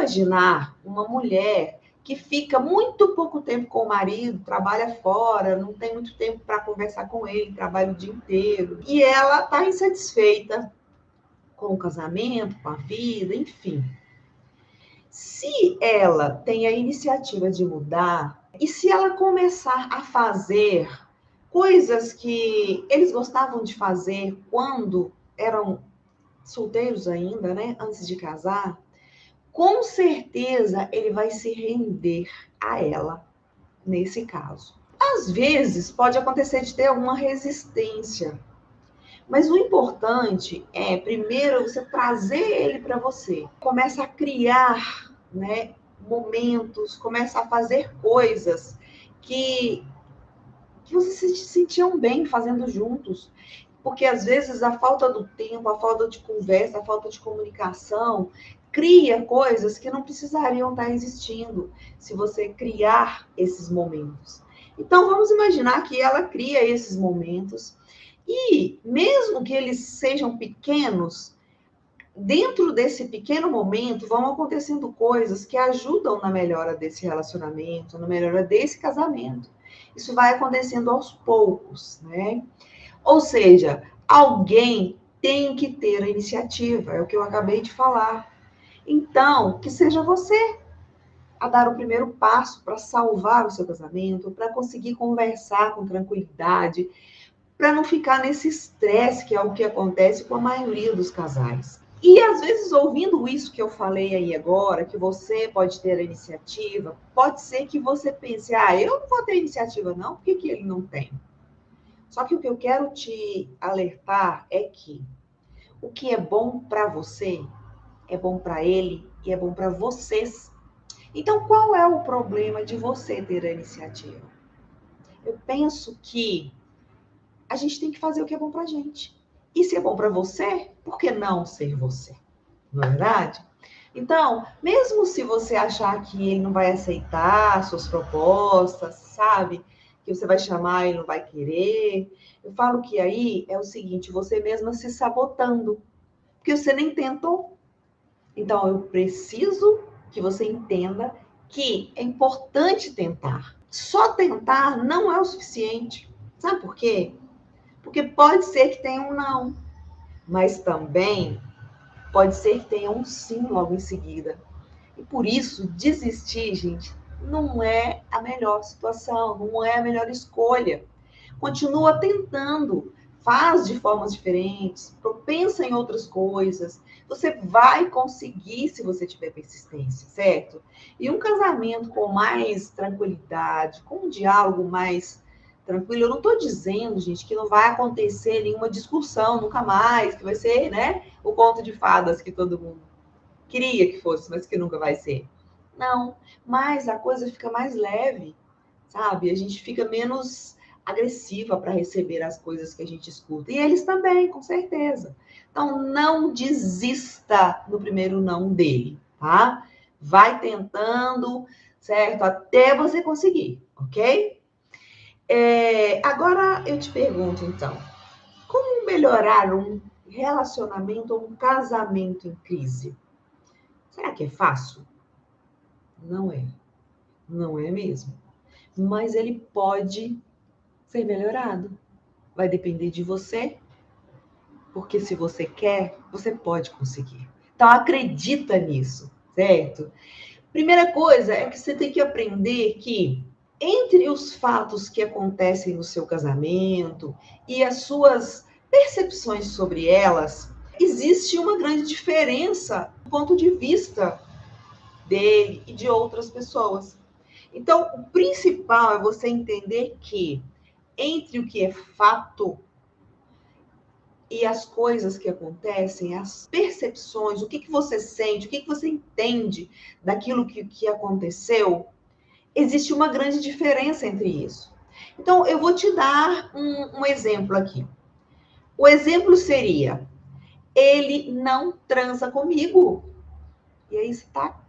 imaginar uma mulher que fica muito pouco tempo com o marido, trabalha fora, não tem muito tempo para conversar com ele, trabalha o dia inteiro, e ela está insatisfeita com o casamento, com a vida, enfim. Se ela tem a iniciativa de mudar, e se ela começar a fazer coisas que eles gostavam de fazer quando eram solteiros ainda, né, antes de casar, com certeza ele vai se render a ela nesse caso. Às vezes pode acontecer de ter alguma resistência, mas o importante é, primeiro, você trazer ele para você. Começa a criar, né, momentos, começa a fazer coisas que vocês se sentiam bem fazendo juntos. Porque às vezes a falta do tempo, a falta de conversa, a falta de comunicação cria coisas que não precisariam estar existindo se você criar esses momentos. Então vamos imaginar que ela cria esses momentos e mesmo que eles sejam pequenos, dentro desse pequeno momento vão acontecendo coisas que ajudam na melhora desse relacionamento, na melhora desse casamento. Isso vai acontecendo aos poucos, né? Ou seja, alguém tem que ter a iniciativa, é o que eu acabei de falar. Então, que seja você a dar o primeiro passo para salvar o seu casamento, para conseguir conversar com tranquilidade, para não ficar nesse estresse que é o que acontece com a maioria dos casais. E às vezes, ouvindo isso que eu falei aí agora, que você pode ter a iniciativa, pode ser que você pense, eu não vou ter iniciativa não, por que ele não tem? Só que o que eu quero te alertar é que o que é bom para você é bom para ele e é bom para vocês. Então, qual é o problema de você ter a iniciativa? Eu penso que a gente tem que fazer o que é bom para a gente. E se é bom para você, por que não ser você? Não é verdade? Então, mesmo se você achar que ele não vai aceitar suas propostas, sabe? Que você vai chamar e não vai querer. Eu falo que aí é o seguinte, você mesma se sabotando, porque você nem tentou. Então, eu preciso que você entenda que é importante tentar. Só tentar não é o suficiente. Sabe por quê? Porque pode ser que tenha um não, mas também pode ser que tenha um sim logo em seguida. E por isso, desistir, gente, não é a melhor situação, não é a melhor escolha. Continua tentando, faz de formas diferentes, pensa em outras coisas. Você vai conseguir se você tiver persistência, certo? E um casamento com mais tranquilidade, com um diálogo mais tranquilo, eu não estou dizendo, gente, que não vai acontecer nenhuma discussão nunca mais, que vai ser, né, o conto de fadas que todo mundo queria que fosse, mas que nunca vai ser. Não, mas a coisa fica mais leve, sabe? A gente fica menos agressiva para receber as coisas que a gente escuta. E eles também, com certeza. Então, não desista no primeiro não dele, tá? Vai tentando, certo? Até você conseguir, ok? Agora eu te pergunto, então, como melhorar um relacionamento ou um casamento em crise? Será que é fácil? Não é. Não é mesmo. Mas ele pode ser melhorado. Vai depender de você, porque se você quer, você pode conseguir. Então acredita nisso, certo? Primeira coisa é que você tem que aprender que entre os fatos que acontecem no seu casamento e as suas percepções sobre elas, existe uma grande diferença do ponto de vista dele e de outras pessoas. Então, o principal é você entender que entre o que é fato e as coisas que acontecem, as percepções, o que você sente, o que você entende daquilo que aconteceu, existe uma grande diferença entre isso. Então, eu vou te dar um exemplo aqui. O exemplo seria: ele não transa comigo. E aí você está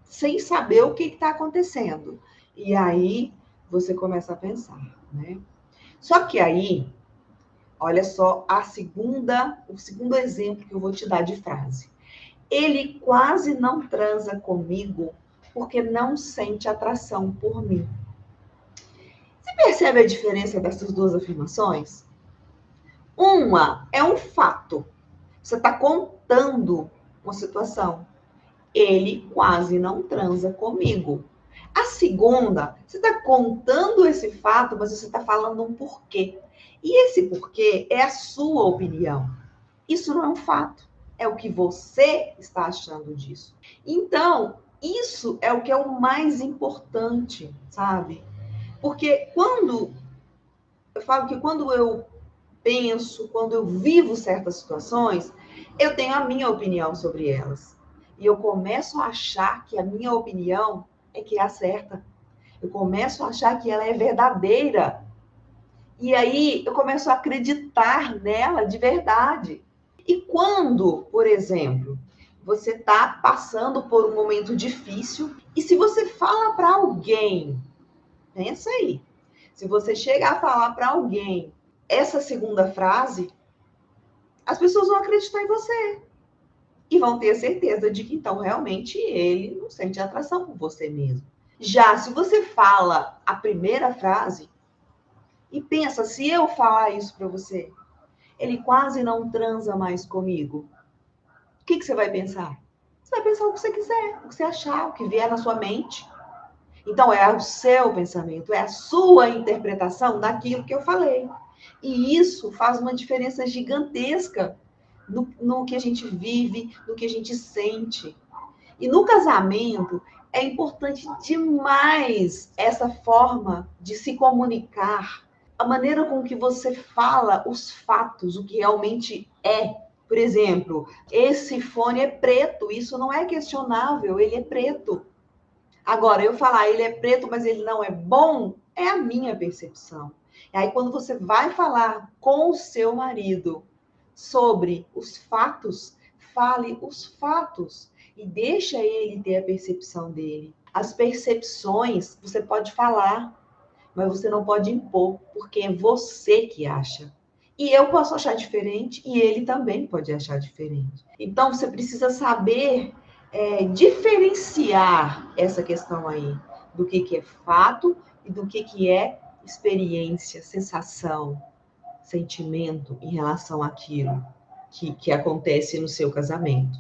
sem saber o que está acontecendo. E aí você começa a pensar, né? Só que aí, olha só o segundo exemplo que eu vou te dar de frase. Ele quase não transa comigo porque não sente atração por mim. Você percebe a diferença dessas duas afirmações? Uma é um fato. Você está contando uma situação. Ele quase não transa comigo. A segunda, você está contando esse fato, mas você está falando um porquê. E esse porquê é a sua opinião. Isso não é um fato. É o que você está achando disso. Então, isso é o que é o mais importante, sabe? Porque eu falo que quando eu penso, quando eu vivo certas situações, eu tenho a minha opinião sobre elas. E eu começo a achar que a minha opinião é que é a certa. Eu começo a achar que ela é verdadeira. E aí eu começo a acreditar nela de verdade. E quando, por exemplo, você está passando por um momento difícil, e se você fala para alguém, pensa aí, se você chegar a falar para alguém essa segunda frase, as pessoas vão acreditar em você e vão ter certeza de que então realmente ele não sente atração por você mesmo. Já se você fala a primeira frase e pensa, se eu falar isso para você, ele quase não transa mais comigo. O que você vai pensar? Você vai pensar o que você quiser, o que você achar, o que vier na sua mente. Então, é o seu pensamento, é a sua interpretação daquilo que eu falei. E isso faz uma diferença gigantesca no que a gente vive, no que a gente sente. E no casamento, é importante demais essa forma de se comunicar, a maneira com que você fala os fatos, o que realmente é. Por exemplo, esse fone é preto, isso não é questionável, ele é preto. Agora, eu falar ele é preto, mas ele não é bom, é a minha percepção. E aí, quando você vai falar com o seu marido sobre os fatos, fale os fatos e deixa ele ter a percepção dele. As percepções você pode falar, mas você não pode impor, porque é você que acha. E eu posso achar diferente e ele também pode achar diferente. Então você precisa saber diferenciar essa questão aí do que é fato e do que é experiência, sensação, sentimento em relação àquilo que acontece no seu casamento.